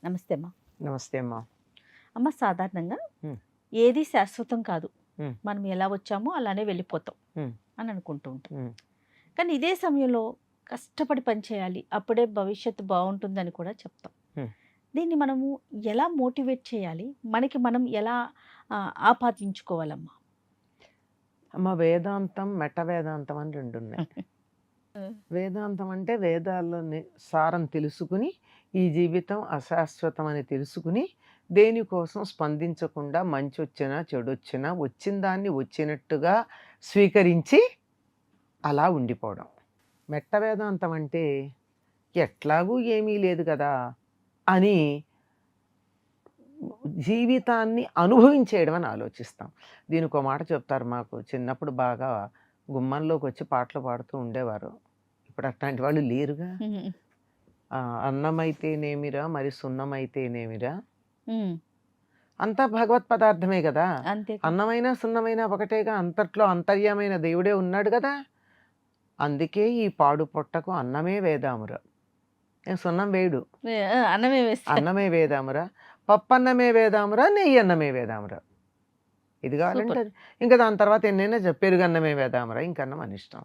నమస్తే అమ్మా. నమస్తే అమ్మా. అమ్మ, సాధారణంగా హ్మ్. ఏది శాశ్వతం కాదు, హ్మ్. మనం ఎలా వచ్చామో అలానే వెళ్ళిపోతాం హ్మ్. అని అనుకుంటూ ఉంటాం. హ్మ్. కానీ ఇదే సమయంలో కష్టపడి పనిచేయాలి, అప్పుడే భవిష్యత్తు బాగుంటుందని కూడా చెప్తాం. హ్మ్. దీన్ని మనము ఎలా మోటివేట్ చేయాలి, మనకి మనం ఎలా ఆపాదించుకోవాలమ్మా? అమ్మ, వేదాంతం మెట వేదాంతం అని రెండు ఉన్నాయి. వేదాంతం అంటే వేదాల్లోని సారం తెలుసుకుని ఈ జీవితం అశాశ్వతం అని తెలుసుకుని దేనికోసం స్పందించకుండా మంచి వచ్చినా చెడు వచ్చినా వచ్చిన దాన్ని వచ్చినట్టుగా స్వీకరించి అలా ఉండిపోవడం. మెట్ట వేదాంతం అంటే ఎట్లాగూ ఏమీ లేదు కదా అని జీవితాన్ని అనుభవించేయడం అని ఆలోచిస్తాం. దీనికి ఒక మాట చెప్తారు. మాకు చిన్నప్పుడు బాగా గుమ్మంలోకి వచ్చి పాటలు పాడుతూ ఉండేవారు. ఇప్పుడు అట్లాంటి వాళ్ళు లేరుగా. అన్నమైతేనేమిరా మరి సున్నమైతేనేమిరా, అంతా భగవత్ పదార్థమే కదా. అంతే. అన్నమైనా సున్నమైనా ఒకటేగా, అంతట్లో అంతర్యమైన దేవుడే ఉన్నాడు కదా. అందుకే ఈ పాడు పొట్టకు అన్నమే వేదామురా. సున్నం వేడు, అన్నమే వేస్తా. అన్నమే వేదామురా, పప్పన్నమే వేదామురా, నెయ్యి అన్నమే వేదామురా. ఇది కావాలంటే అది. ఇంకా దాని తర్వాత ఎన్నైనా పెరుగన్నమే వేదామురా, ఇంకన్నా మన ఇష్టం.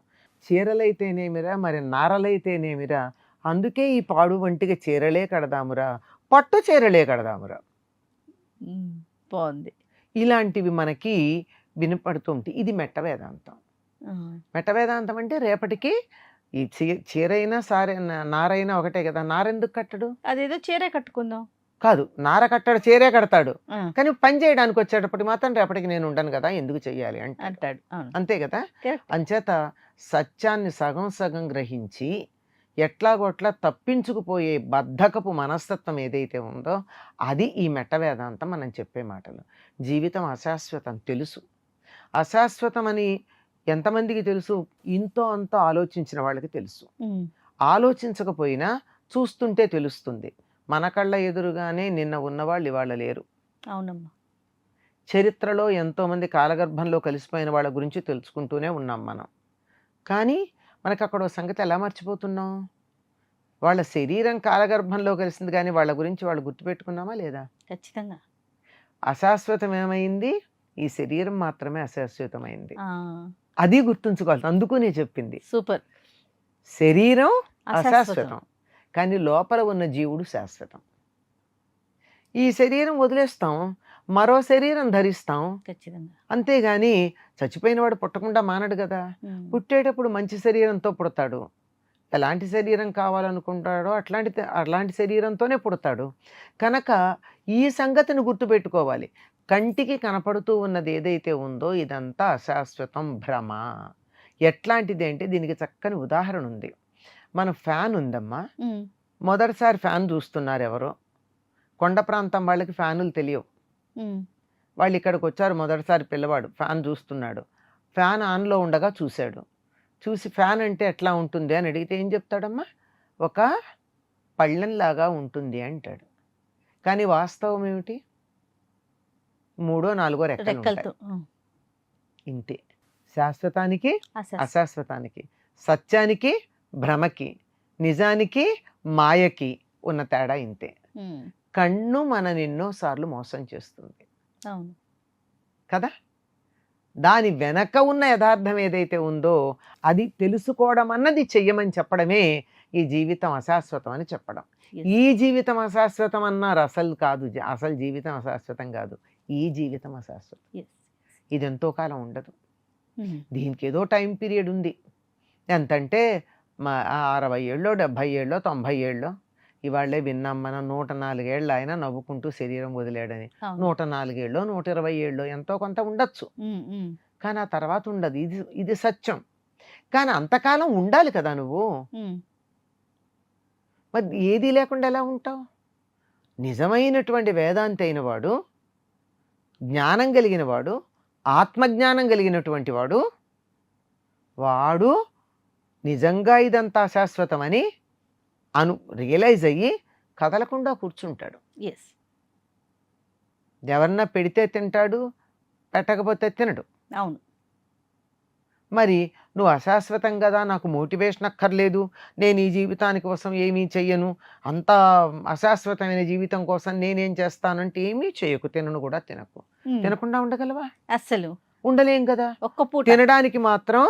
చీరలైతేనేమిరా మరి నారలైతేనేమిరా, అందుకే ఈ పాడు వంటికి చీరలే కడదామురా, పట్టు చీరలే కడదామురా. బాగుంది. ఇలాంటివి మనకి వినపడుతుంటే ఇది మెట్ట వేదాంతం. మెట్ట వేదాంతం అంటే రేపటికి ఈ చీరైనా నారైనా ఒకటే కదా. నారెందుకు కట్టడు? అదేదో చీరే కట్టుకుందాం కాదు, నార కట్టాడు, చీరే కడతాడు. కానీ పని చేయడానికి వచ్చేటప్పటి మాత్రం రేపటికి నేను ఉండను కదా, ఎందుకు చెయ్యాలి అంటాడు. అంతే కదా. అంచేత సత్యాన్ని సగం సగం గ్రహించి ఎట్లాగోట్లా తప్పించుకుపోయే బద్ధకపు మనస్తత్వం ఏదైతే ఉందో అది ఈ మెట్ట వేదాంతం మనం చెప్పే మాటలు. జీవితం అశాశ్వతం తెలుసు. అశాశ్వతం అని ఎంతమందికి తెలుసు? ఇంతో అంతో ఆలోచించిన వాళ్ళకి తెలుసు. ఆలోచించకపోయినా చూస్తుంటే తెలుస్తుంది. మన కళ్ళ ఎదురుగానే నిన్న ఉన్నవాళ్ళు ఇవాళ లేరు. అవునమ్మా. చరిత్రలో ఎంతోమంది కాలగర్భంలో కలిసిపోయిన వాళ్ళ గురించి తెలుసుకుంటూనే ఉన్నాం మనం. కానీ మనకు అక్కడ సంగతి ఎలా మర్చిపోతున్నాం? వాళ్ళ శరీరం కాలగర్భంలో కలిసింది, కానీ వాళ్ళ గురించి వాళ్ళు గుర్తుపెట్టుకున్నామా లేదా? ఖచ్చితంగా. అశాశ్వతం ఏమైంది? ఈ శరీరం మాత్రమే అశాశ్వతమైంది. అది గుర్తుంచుకోవాలి. అందుకు నేను చెప్పింది సూపర్. శరీరం అశాశ్వతం, కానీ లోపల ఉన్న జీవుడు శాశ్వతం. ఈ శరీరం వదిలేస్తాం, మరో శరీరం ధరిస్తాం. ఖచ్చితంగా. అంతేగాని చచ్చిపోయిన వాడు పుట్టకుండా మానడు కదా. పుట్టేటప్పుడు మంచి శరీరంతో పుడతాడు. ఎలాంటి శరీరం కావాలనుకుంటాడో అట్లాంటి శరీరంతోనే పుడతాడు. కనుక ఈ సంగతిని గుర్తుపెట్టుకోవాలి. కంటికి కనపడుతూ ఉన్నది ఏదైతే ఉందో ఇదంతా అశాశ్వతం, భ్రమ. ఎట్లాంటిది అంటే దీనికి చక్కని ఉదాహరణ ఉంది. మన ఫ్యాన్ ఉందమ్మా. మొదటిసారి ఫ్యాన్ చూస్తున్నారు ఎవరో. కొండ ప్రాంతం వాళ్ళకి ఫ్యానులు తెలియవు. వాళ్ళు ఇక్కడికి వచ్చారు మొదటిసారి. పిల్లవాడు ఫ్యాన్ చూస్తున్నాడు. ఫ్యాన్ ఆన్లో ఉండగా చూశాడు. చూసి ఫ్యాన్ అంటే ఎట్లా ఉంటుంది అని అడిగితే ఏం చెప్తాడమ్మా? ఒక పళ్ళెంలాగా ఉంటుంది అంటాడు. కానీ వాస్తవం ఏమిటి? 3 4 రెక్కలు. ఇంతే. శాశ్వతానికి అశాశ్వతానికి, సత్యానికి భ్రమకి, నిజానికి మాయకి ఉన్న తేడా ఇంతే. కన్ను మనని ఎన్నోసార్లు మోసం చేస్తుంది కదా. దాని వెనక ఉన్న యథార్థం ఏదైతే ఉందో అది తెలుసుకోవడం అన్నది చెయ్యమని చెప్పడమే ఈ జీవితం అశాశ్వతం అని చెప్పడం. ఈ జీవితం అశాశ్వతం అన్నారు. అసలు కాదు, అసలు జీవితం అశాశ్వతం కాదు. ఈ జీవితం అశాశ్వతం. ఇది ఎంతో కాలం ఉండదు. దీనికి ఏదో టైం పీరియడ్ ఉంది. ఎంతంటే 60 ఏళ్ళో 70 ఏళ్ళో 90 ఏళ్ళో. ఇవాళ్లే విన్నాం మనం 104 ఏళ్ళు ఆయన నవ్వుకుంటూ శరీరం వదిలేడని. 104 ఏళ్ళో 120 ఏళ్ళో ఎంతో కొంత ఉండొచ్చు. కానీ ఆ తర్వాత ఉండదు. ఇది సత్యం. కానీ అంతకాలం ఉండాలి కదా నువ్వు. మరి ఏది లేకుండా ఎలా ఉంటావు? నిజమైనటువంటి వేదాంతి అయిన వాడు, జ్ఞానం కలిగిన వాడు, ఆత్మజ్ఞానం కలిగినటువంటి వాడు, వాడు నిజంగా ఇదంతా శాశ్వతమని రియలైజ్ అయ్యి కదలకుండా కూర్చుంటాడు. ఎవరన్నా పెడితే తింటాడు, పెట్టకపోతే తినడు. అవును. మరి నువ్వు అశాశ్వతం కదా, నాకు మోటివేషన్ అక్కర్లేదు, నేను ఈ జీవితానికి కోసం ఏమీ చెయ్యను, అంత అశాశ్వతమైన జీవితం కోసం నేనేం చేస్తానంటే ఏమీ చేయకు, తినను కూడా తినకు. తినకుండా ఉండగలవా? అస్సలు ఉండలేం కదా. ఒక్క పూట తినడానికి మాత్రం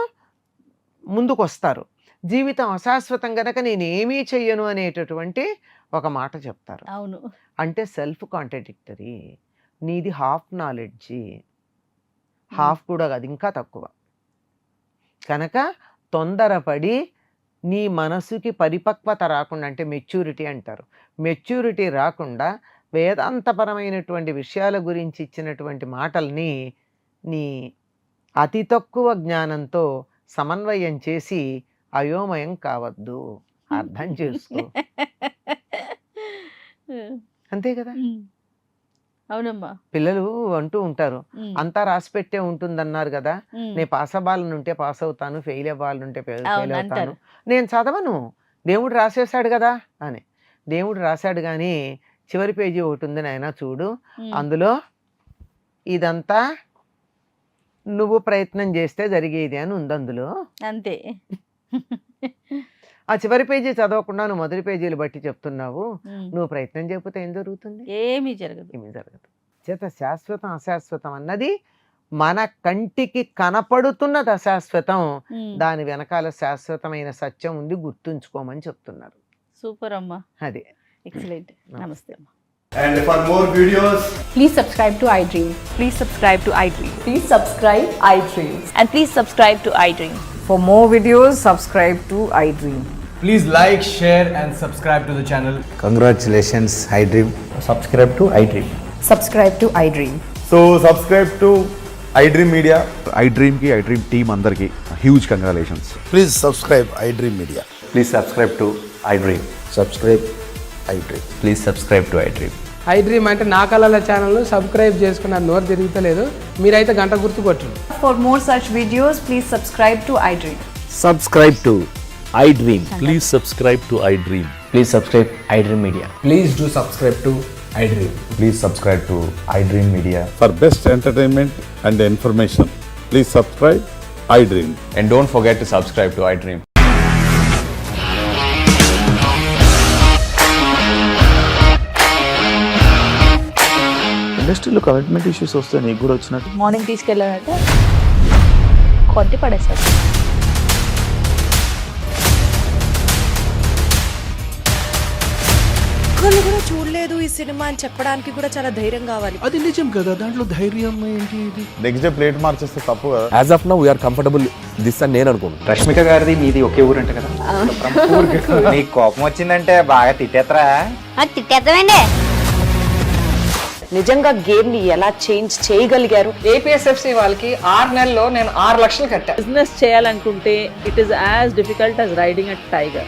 ముందుకు వస్తారు. జీవితం అశాశ్వతం గనక నేను ఏమీ చెయ్యను అనేటటువంటి ఒక మాట చెప్తారు. అవును. అంటే సెల్ఫ్ కాంట్రడిక్టరీ. నీది హాఫ్ నాలెడ్జి, హాఫ్ కూడా కాదు, ఇంకా తక్కువ. కనుక తొందరపడి నీ మనసుకి పరిపక్వత రాకుండా, అంటే మెచ్యూరిటీ అంటారు, మెచ్యూరిటీ రాకుండా వేదాంతపరమైనటువంటి విషయాల గురించి ఇచ్చినటువంటి మాటల్ని నీ అతి తక్కువ జ్ఞానంతో సమన్వయం చేసి అయోమయం కావద్దు, అర్థం చేసుకో. అంతే కదా. అవునమ్మా. పిల్లలు అంటూ ఉంటారు, అంతా రాసి పెట్టే ఉంటుందన్నారు కదా, నేను పాస్ అవ్వాలనుంటే పాస్ అవుతాను, ఫెయిల్ అవ్వాలనుంటే ఫెయిల్ అవుతాను, నేను చదవను, దేవుడు రాసేసాడు కదా అని. దేవుడు రాశాడు కానీ చివరి పేజీ ఒకటి ఉంది నాయన చూడు, అందులో ఇదంతా నువ్వు ప్రయత్నం చేస్తే జరిగేది అని ఉంది అందులో. అంతే. ఆ చివరి పేజీ చదవకుండా నువ్వు మొదటి పేజీలు బట్టి చెప్తున్నావు, నువ్వు ప్రయత్నం చేయకపోతే ఏం జరుగుతుంది? ఏమీ జరగదు. చేత శాశ్వతం అశాశ్వతం అన్నది మన కంటికి కనపడుతున్నది అశాశ్వతం, దాని వెనకాల శాశ్వతమైన సత్యం ఉంది, గుర్తుంచుకోమని చెప్తున్నారు. సూపర్ అమ్మా. అదే. ఎక్సలెంట్. నమస్తే అమ్మా. And for more videos, please subscribe to iDream. Please subscribe to iDream. Please subscribe iDream. And please subscribe to iDream. For more videos, subscribe to iDream. please like, share and subscribe to the channel. Congratulations, iDream. Subscribe to iDream. Subscribe to iDream. So subscribe to iDream Media. iDream ki iDream team andarki huge congratulations. Please subscribe iDream Media. Please subscribe to iDream. Subscribe iDream. Please subscribe to iDream. iDream అంటే నా కళల channel subscribe చేసుకున్న నోరు తిరుగుతలేదు, మీరైతే గంట గుర్తు కొట్టండి. For more such videos, please subscribe to iDream. Subscribe to iDream. Please subscribe to iDream. Please subscribe iDream Media. Please do subscribe to iDream. Please subscribe to iDream Media. For best entertainment and information, please subscribe iDream. And don't forget to subscribe to iDream. ఇండస్ట్రీలో commitment issues వస్తే నీకు కూడా వచ్చినట్టు morning తీసుకెళ్ళాలంటే కొద్ది పడేస్తారు. ఒక్కళ్ళు కూడా చూడలేదు ఈ సినిమా అని చెప్పడానికి కూడా చాలా ధైర్యం కావాలి. అది నిజం కదా, దాంట్లో ధైర్యం ఏంటి? ఇది నెక్స్ట్ డే ప్లేట్ మార్చేస్తే తప్పు కదా. As of now, we are comfortable this అని నేను అనుకుంటున్నాను. రష్మిక గారిది మీది ఒకే ఊరంట కదా. నీకు కోపం వచ్చిందంటే బాగా తిట్టేత్తరా? తిట్టేద్దామండి. నిజంగా గేమ్ ని ఎలా చేంజ్ చేయగలిగారు? ఏపీఎస్ఎఫ్సి వాళ్ళకి 6 నెలల్లో నేను 6 లక్షలు కట్టా. బిజినెస్ చేయాలనుకుంటే it is as difficult as riding a tiger.